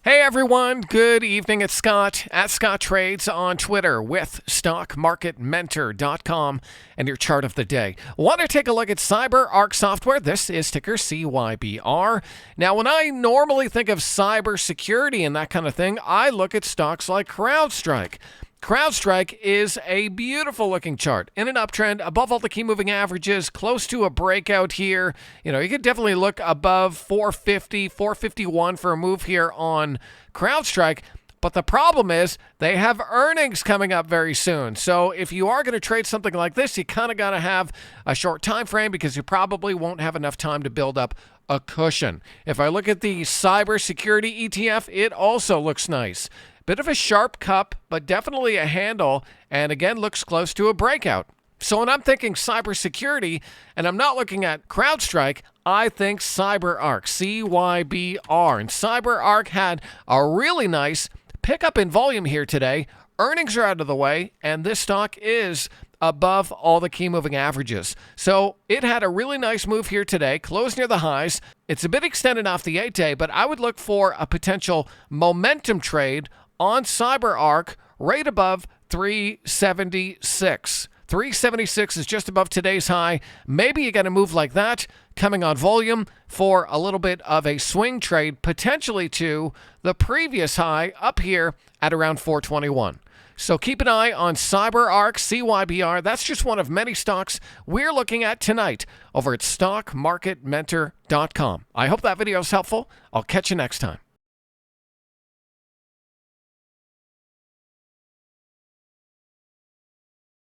Hey everyone, good evening. It's Scott at Scott Trades on Twitter with StockMarketMentor.com and your chart of the day. Want to take a look at CyberArk software? This is ticker CYBR. Now, when I normally think of cybersecurity and that kind of thing, I look at stocks like CrowdStrike. CrowdStrike is a beautiful looking chart in an uptrend above all the key moving averages, close to a breakout here. You could definitely look above 450, 451 for a move here on CrowdStrike. But the problem is they have earnings coming up very soon. So if you are going to trade something like this, you kind of got to have a short time frame because you probably won't have enough time to build up a cushion. If I look at the cybersecurity ETF, it also looks nice. Bit of a sharp cup, but definitely a handle, and again, looks close to a breakout. So when I'm thinking cybersecurity, and I'm not looking at CrowdStrike, I think CyberArk, CYBR. And CyberArk had a really nice pickup in volume here today. Earnings are out of the way, and this stock is above all the key moving averages. So it had a really nice move here today, closed near the highs. It's a bit extended off the 8-day, but I would look for a potential momentum trade on CyberArk right above 376. 376 is just above today's high. Maybe you got a move like that coming on volume for a little bit of a swing trade, potentially to the previous high up here at around 421. So keep an eye on CyberArk, CYBR. That's just one of many stocks we're looking at tonight over at StockMarketMentor.com. I hope that video is helpful. I'll catch you next time.